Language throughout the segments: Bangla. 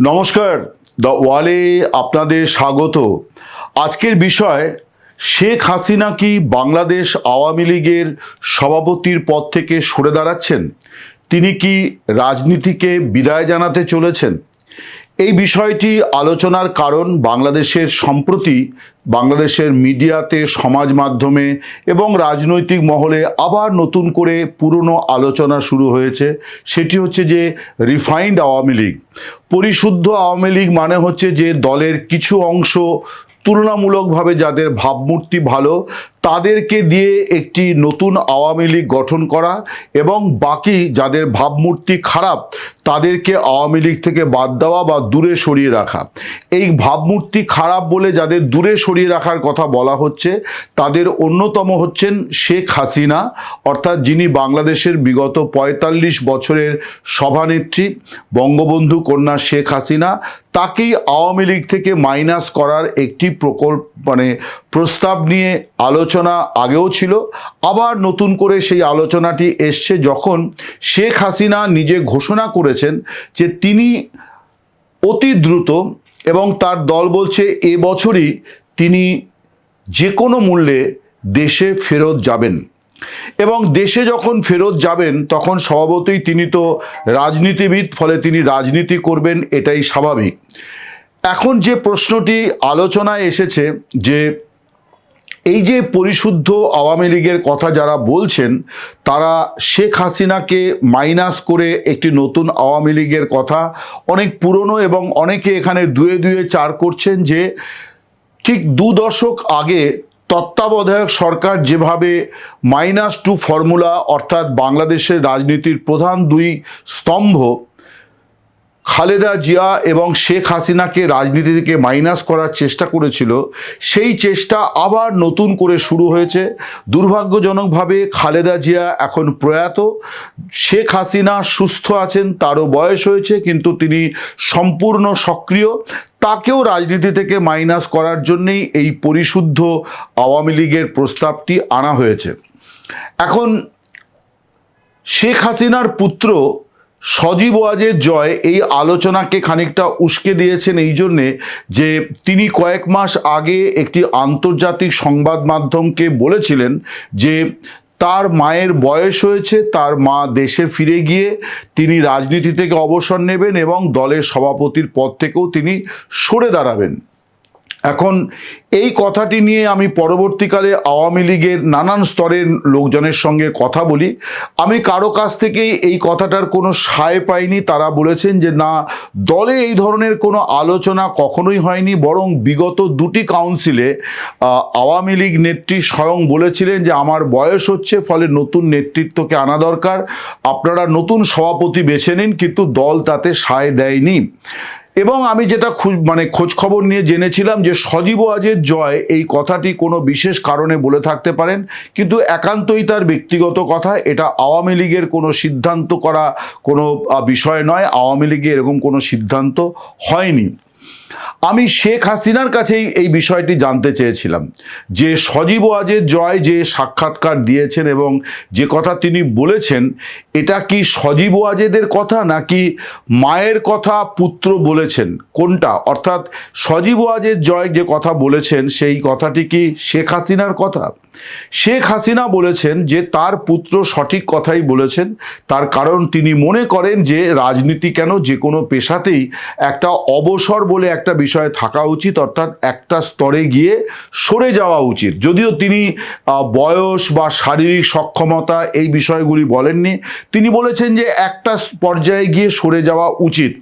নমস্কার, দ্য ওয়ালে আপনাদের স্বাগত। আজকের বিষয়, শেখ হাসিনা কি বাংলাদেশ আওয়ামী লীগের সভাপতির পদ থেকে সরে দাঁড়াচ্ছেন? তিনি কি রাজনীতিকে বিদায় জানাতে চলেছেন? এই বিষয়টি আলোচনার কারণ বাংলাদেশের সম্প্রতি বাংলাদেশের মিডিয়াতে, সমাজ মাধ্যমে এবং রাজনৈতিক মহলে আবার নতুন করে পুরনো আলোচনা শুরু হয়েছে। সেটি হচ্ছে যে রিফাইন্ড আওয়ামী লীগ, পরিশুদ্ধ আওয়ামী লীগ মানে হচ্ছে যে দলের কিছু অংশ তুলনামূলকভাবে যাদের ভাবমূর্তি ভালো তাদেরকে দিয়ে একটি নতুন আওয়ামী লীগ গঠন করা এবং বাকি যাদের ভাবমূর্তি খারাপ তাদেরকে আওয়ামী লীগ থেকে বাদ দেওয়া বা দূরে সরিয়ে রাখা। এই ভাবমূর্তি খারাপ বলে যাদের দূরে সরিয়ে রাখার কথা বলা হচ্ছে তাদের অন্যতম হচ্ছেন শেখ হাসিনা, অর্থাৎ যিনি বাংলাদেশের বিগত ৪৫ বছরের সভানেত্রী বঙ্গবন্ধু কন্যা শেখ হাসিনা। তাকেই আওয়ামী লীগ থেকে মাইনাস করার একটি প্রস্তাব নিয়ে আলোচনা আগেও ছিল, আবার নতুন করে সেই আলোচনাটি এসছে যখন শেখ হাসিনা নিজে ঘোষণা করেছেন যে তিনি অতি দ্রুত এবং তার দল বলছে এবছরই তিনি যে কোনো মূল্যে দেশে ফেরত যাবেন। এবং দেশে যখন ফেরত যাবেন তখন স্বভাবতই তিনি তো রাজনীতিবিদ, ফলে তিনি রাজনীতি করবেন, এটাই স্বাভাবিক। এখন যে প্রশ্নটি আলোচনায় এসেছে যে এই যে পরিশুদ্ধ আওয়ামী লীগের কথা যারা বলছেন তারা শেখ হাসিনাকে মাইনাস করে একটি নতুন আওয়ামী লীগের কথা অনেক পুরনো এবং অনেকে এখানে দুয়ে দুয়ে চার করছেন যে ঠিক ২ দশক আগে তত্ত্বাবধায়ক সরকার যেভাবে -2 ফর্মুলা, অর্থাৎ বাংলাদেশের রাজনীতির প্রধান দুই স্তম্ভ খালেদা জিয়া এবং শেখ হাসিনাকে রাজনীতি থেকে মাইনাস করার চেষ্টা করেছিল, সেই চেষ্টা আবার নতুন করে শুরু হয়েছে। দুর্ভাগ্যজনকভাবে খালেদা জিয়া এখন প্রয়াত, শেখ হাসিনা সুস্থ আছেন, তারও বয়স হয়েছে কিন্তু তিনি সম্পূর্ণ সক্রিয়। তাকেও রাজনীতি থেকে মাইনাস করার জন্যেই এই পরিশুদ্ধ আওয়ামী লীগের প্রস্তাবটি আনা হয়েছে। এখন শেখ হাসিনার পুত্র সজীব ওয়াজেদ জয় এই আলোচনাকে খানিকটা উস্কে দিয়েছেন এই জন্যে যে তিনি কয়েক মাস আগে একটি আন্তর্জাতিক সংবাদ মাধ্যমকে বলেছিলেন যে তার মায়ের বয়স হয়েছে, তার মা দেশে ফিরে গিয়ে তিনি রাজনীতি থেকে অবসর নেবেন এবং দলের সভাপতির পদ থেকেও তিনি সরে দাঁড়াবেন। এখন এই কথাটি নিয়ে আমি পরবর্তীকালে আওয়ামী লীগের নানান স্তরের লোকজনের সঙ্গে কথা বলি। আমি কারো কাছ থেকেই এই কথাটার কোনো সায় পাইনি। তারা বলেছেন যে না, দলে এই ধরনের কোনো আলোচনা কখনোই হয়নি, বরং বিগত 2টি কাউন্সিলে আওয়ামী লীগ নেত্রী স্বয়ং বলেছিলেন যে আমার বয়স হচ্ছে, ফলে নতুন নেতৃত্বকে আনা দরকার, আপনারা নতুন সভাপতি বেছে নিন, কিন্তু দল তাতে সায় দেয়নি। এবং আমি যেটা খোঁজ খবর নিয়ে জেনেছিলাম যে সজীব ওয়াজেদ জয় এই কথাটি কোনো বিশেষ কারণে বলে থাকতে পারেন, কিন্তু একান্তই তার ব্যক্তিগত কথা, এটা আওয়ামী লীগের কোনো সিদ্ধান্ত করা কোনো বিষয় নয়, আওয়ামী লীগে এরকম কোনো সিদ্ধান্ত হয়নি। আমি শেখ হাসিনার কাছেই এই বিষয়টি জানতে চেয়েছিলাম যে সজীব ওয়াজেদ জয় যে সাক্ষাৎকার দিয়েছেন এবং যে কথা তিনি বলেছেন, এটা কি সজীব ওয়াজেদের কথা নাকি মায়ের কথা পুত্র বলেছেন, কোনটা? অর্থাৎ সজীব ওয়াজেদ জয় যে কথা বলেছেন সেই কথাটি কি শেখ হাসিনার কথা? শেখ হাসিনা বলেছেন যে তার পুত্র সঠিক কথাই বলেছেন, তার কারণ তিনি মনে করেন যে রাজনীতি কেন, যে কোনো পেশাতেই একটা অবসর বলে একটা বিষয় থাকা উচিত, অর্থাৎ একটা স্তরে গিয়ে সরে যাওয়া উচিত। যদিও তিনি বয়স বা শারীরিক সক্ষমতা এই বিষয়গুলি বলেননি, তিনি বলেছেন যে একটা পর্যায়ে গিয়ে সরে যাওয়া উচিত।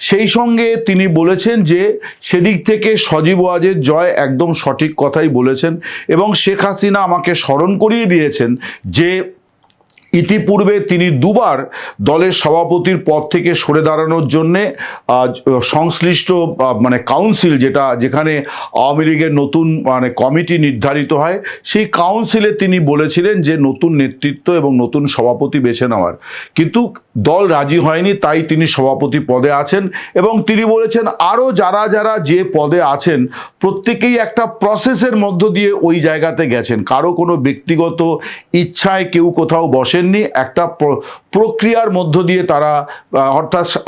সেই সঙ্গে তিনি বলেছেন যে সেদিক থেকে সজীব ওয়াজেদ জয় একদম সঠিক কথাই বলেছেন এবং শেখ হাসিনা আমাকে স্মরণ করিয়ে দিয়েছেন যে ইতিপূর্বে তিনি 2বার দলের সভাপতির পদ থেকে সরে দাঁড়ানোর জন্যে সংশ্লিষ্ট কাউন্সিল, যেখানে আওয়ামী লীগের নতুন কমিটি নির্ধারিত হয়, সেই কাউন্সিলে তিনি বলেছিলেন যে নতুন নেতৃত্ব এবং নতুন সভাপতি বেছে নেওয়ার, কিন্তু দল রাজি হয়নি, তাই তিনি সভাপতি পদে আছেন। এবং তিনি বলেছেন আরও যারা যারা যে পদে আছেন প্রত্যেকেই একটা প্রসেসের মধ্য দিয়ে ওই জায়গাতে গেছেন, কারো কোনো ব্যক্তিগত ইচ্ছায় কেউ কোথাও বসেন আসেননি, একটা প্রক্রিয়ার মধ্য দিয়ে তারা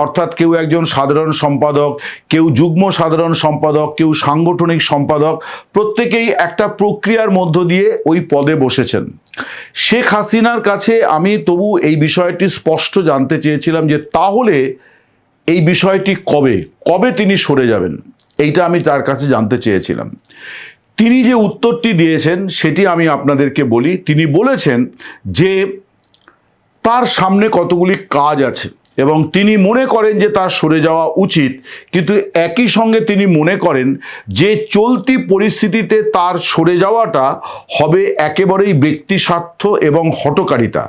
অর্থাৎ কেউ একজন সাধারণ সম্পাদক, কেউ যুগ্ম সাধারণ সম্পাদক, কেউ সাংগঠনিক সম্পাদক, প্রত্যেকেই একটা প্রক্রিয়ার মধ্য দিয়ে ওই পদে বসেছেন। শেখ হাসিনার কাছে আমি তবু এই বিষয়টি স্পষ্ট জানতে চেয়েছিলাম যে তাহলে এই বিষয়টি কবে তিনি সরে যাবেন, এইটা আমি তার কাছে জানতে চেয়েছিলাম। তিনি যে উত্তরটি দিয়েছেন সেটি আমি আপনাদেরকে বলি। তিনি বলেছেন যে তার সামনে কতগুলি কাজ আছে এবং তিনি মনে করেন যে তার সরে যাওয়া উচিত, কিন্তু একই সঙ্গে তিনি মনে করেন যে চলতি পরিস্থিতিতে তার সরে যাওয়াটা হবে একেবারেই ব্যক্তি স্বার্থ এবং হঠকারিতা।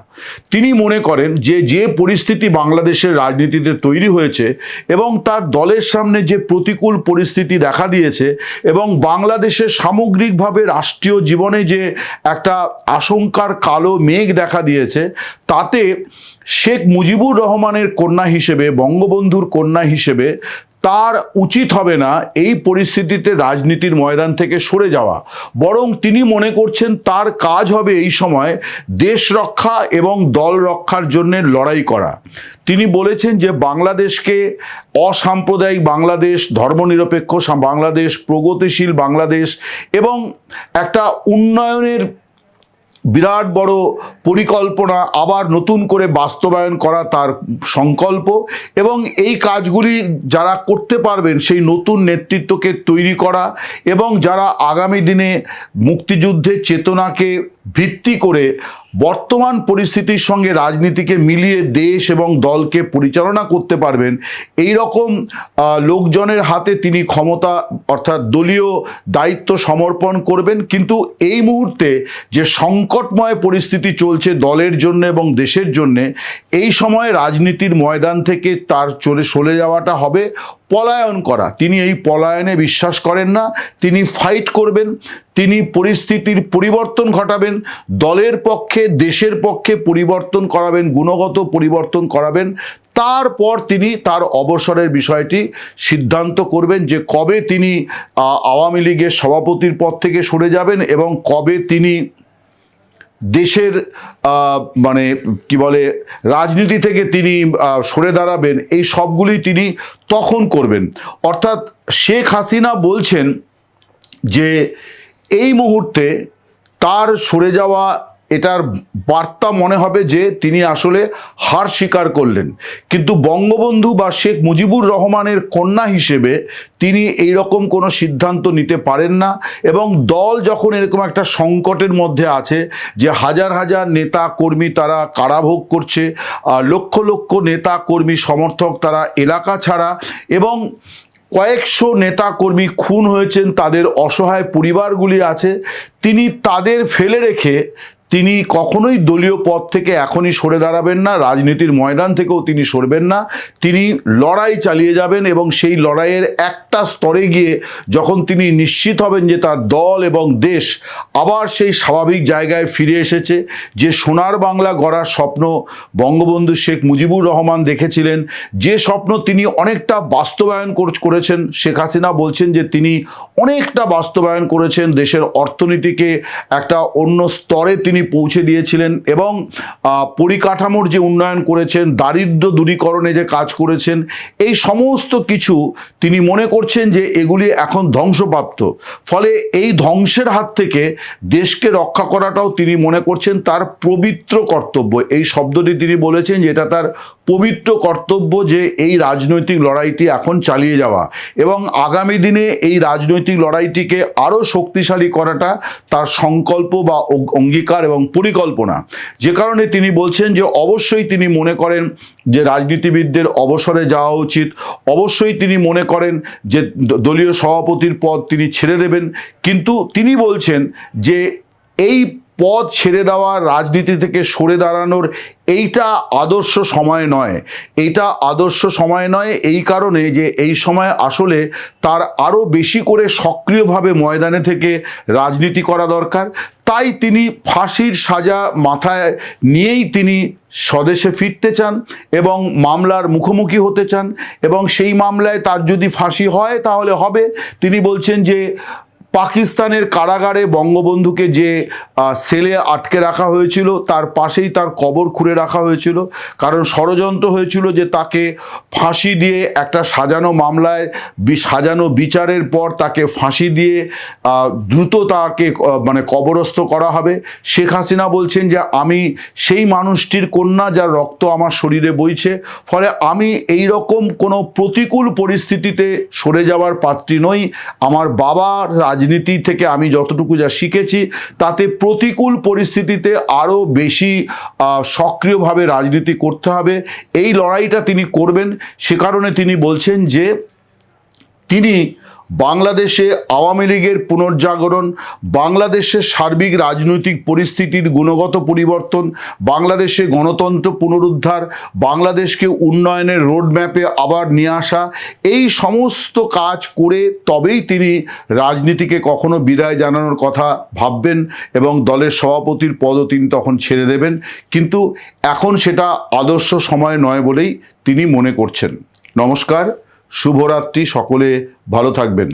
তিনি মনে করেন যে পরিস্থিতি বাংলাদেশের রাজনীতিতে তৈরি হয়েছে এবং তার দলের সামনে যে প্রতিকূল পরিস্থিতি দেখা দিয়েছে এবং বাংলাদেশের সামগ্রিকভাবে রাষ্ট্রীয় জীবনে যে একটা আশঙ্কার কালো মেঘ দেখা দিয়েছে, তাতে শেখ মুজিবুর রহমানের কন্যা হিসেবে, বঙ্গবন্ধুর কন্যা হিসেবে তার উচিত হবে না এই পরিস্থিতিতে রাজনীতির ময়দান থেকে সরে যাওয়া, বরং তিনি মনে করছেন তার কাজ হবে এই সময় দেশ রক্ষা এবং দল রক্ষার জন্য লড়াই করা। তিনি বলেছেন যে বাংলাদেশকে অসাম্প্রদায়িক বাংলাদেশ, ধর্মনিরপেক্ষ বাংলাদেশ, প্রগতিশীল বাংলাদেশ এবং একটা উন্নয়নের বিরাট বড় পরিকল্পনা আবার নতুন করে বাস্তবায়ন করা তার সংকল্প, এবং এই কাজগুলি যারা করতে পারবেন সেই নতুন নেতৃত্বকে তৈরি করা এবং যারা আগামী দিনে মুক্তিযুদ্ধের চেতনাকে ভিত্তি করে বর্তমান পরিস্থিতির সঙ্গে রাজনীতিকে মিলিয়ে দেশ এবং দলকে পরিচালনা করতে পারবেন, এই রকম লোকজনের হাতে তিনি ক্ষমতা অর্থাৎ দলীয় দায়িত্ব সমর্পণ করবেন। কিন্তু এই মুহূর্তে যে সংকটময় পরিস্থিতি চলছে দলের জন্য এবং দেশের জন্য, এই সময় রাজনীতির ময়দান থেকে তার চলে যাওয়াটা হবে পলায়ন করা। তিনি এই পলায়নে বিশ্বাস করেন না, তিনি ফাইট করবেন, তিনি পরিস্থিতির পরিবর্তন ঘটাবেন, দলের পক্ষে দেশের পক্ষে পরিবর্তন করাবেন, গুণগত পরিবর্তন করাবেন। তারপর তিনি তার অবসরের বিষয়টি সিদ্ধান্ত করবেন যে কবে তিনি আওয়ামী লীগের সভাপতির পদ থেকে সরে যাবেন এবং কবে তিনি দেশের মানে কি বলে রাজনীতি থেকে তিনি সরে দাঁড়াবেন। এই সবগুলি তিনি তখন করবেন। অর্থাৎ শেখ হাসিনা বলছেন যে এই মুহূর্তে তার সরে যাওয়া, এটার বার্তা মনে হবে যে তিনি আসলে হার স্বীকার করলেন, কিন্তু বঙ্গবন্ধু বা শেখ মুজিবুর রহমানের কন্যা হিসেবে তিনি এই রকম কোনো সিদ্ধান্ত নিতে পারেন না। এবং দল যখন এরকম একটা সংকটের মধ্যে আছে যে হাজার হাজার নেতা কর্মী তারা কারাভোগ করছে, লক্ষ লক্ষ নেতা কর্মী সমর্থক তারা এলাকা ছাড়া, এবং কয়েকশো নেতা কর্মী খুন হয়েছেন, তাদের অসহায় পরিবারগুলি আছে, তিনি তাদের ফেলে রেখে তিনি কখনোই দলীয় পদ থেকে এখনই সরে দাঁড়াবেন না, রাজনীতির ময়দান থেকেও তিনি সরবেন না। তিনি লড়াই চালিয়ে যাবেন এবং সেই লড়াইয়ের একটা স্তরে গিয়ে যখন তিনি নিশ্চিত হবেন যে তার দল এবং দেশ আবার সেই স্বাভাবিক জায়গায় ফিরে এসেছে, যে সোনার বাংলা গড়ার স্বপ্ন বঙ্গবন্ধু শেখ মুজিবুর রহমান দেখেছিলেন, যে স্বপ্ন তিনি অনেকটা বাস্তবায়ন করেছেন, শেখ হাসিনা বলছেন যে তিনি অনেকটা বাস্তবায়ন করেছেন, দেশের অর্থনীতিকে একটা অন্য স্তরে তিনি পৌঁছে দিয়েছিলেন এবং পরিকাঠামোর যে উন্নয়ন করেছেন, দারিদ্র দূরীকরণে যে কাজ করেছেন, এই সমস্ত কিছু তিনি মনে করছেন যে এগুলি এখন ধ্বংসপ্রাপ্ত। ফলে এই ধ্বংসের হাত থেকে দেশকে রক্ষা করাটাও তিনি মনে করছেন তার পবিত্র কর্তব্য। এই শব্দটি তিনি বলেছেন যে এটা তার পবিত্র কর্তব্য, যে এই রাজনৈতিক লড়াইটি এখন চালিয়ে যাওয়া এবং আগামী দিনে এই রাজনৈতিক লড়াইটিকে আরও শক্তিশালী করাটা তার সংকল্প বা অঙ্গীকার এবং পরিকল্পনা। যে কারণে তিনি বলছেন যে অবশ্যই তিনি মনে করেন যে রাজনীতিবিদদের অবসরে যাওয়া উচিত, অবশ্যই তিনি মনে করেন যে দলীয় সভাপতির পদ তিনি ছেড়ে দেবেন, কিন্তু তিনি বলছেন যে এই পদ ছেড়ে দেওয়া, রাজনীতি থেকে সরে দাঁড়ানোর এইটা আদর্শ সময় নয়। এইটা আদর্শ সময় নয় এই কারণে যে এই সময় আসলে তার আরও বেশি করে সক্রিয়ভাবে ময়দানে থেকে রাজনীতি করা দরকার। তাই তিনি ফাঁসির সাজা মাথায় নিয়েই তিনি স্বদেশে ফিরতে চান এবং মামলার মুখোমুখি হতে চান, এবং সেই মামলায় তার যদি ফাঁসি হয় তাহলে হবে। তিনি বলছেন যে পাকিস্তানের কারাগারে বঙ্গবন্ধুকে যে সেলে আটকে রাখা হয়েছিল তার পাশেই তার কবর খুঁড়ে রাখা হয়েছিল, কারণ ষড়যন্ত্র হয়েছিল যে তাকে ফাঁসি দিয়ে একটা সাজানো মামলায় সাজানো বিচারের পর তাকে ফাঁসি দিয়ে দ্রুত তাকে মানে কবরস্থ করা হবে। শেখ হাসিনা বলছেন যে আমি সেই মানুষটির কন্যা যার রক্ত আমার শরীরে বইছে, ফলে আমি এই রকম কোনো প্রতিকূল পরিস্থিতিতে সরে যাওয়ার পাত্রী নই। আমার বাবার রাজনীতি থেকে আমি যতটুকু যা শিখেছি তাতে প্রতিকূল পরিস্থিতিতে আরও বেশি সক্রিয়ভাবে রাজনীতি করতে হবে, এই লড়াইটা তিনি করবেন। সে কারণে তিনি বলছেন যে তিনি বাংলাদেশে আওয়ামী লীগের পুনর্জাগরণ, বাংলাদেশের সার্বিক রাজনৈতিক পরিস্থিতির গুণগত পরিবর্তন, বাংলাদেশে গণতন্ত্র পুনরুদ্ধার, বাংলাদেশকে উন্নয়নের রোডম্যাপে আবার নিয়ে আসা, এই সমস্ত কাজ করে তবেই তিনি রাজনীতিকে কখনো বিদায় জানানোর কথা ভাববেন এবং দলের সভাপতির পদও তিনি তখন ছেড়ে দেবেন। কিন্তু এখন সেটা আদর্শ সময় নয় বলেই তিনি মনে করছেন। নমস্কার, শুভরাত্রি, সকলে ভালো থাকবেন।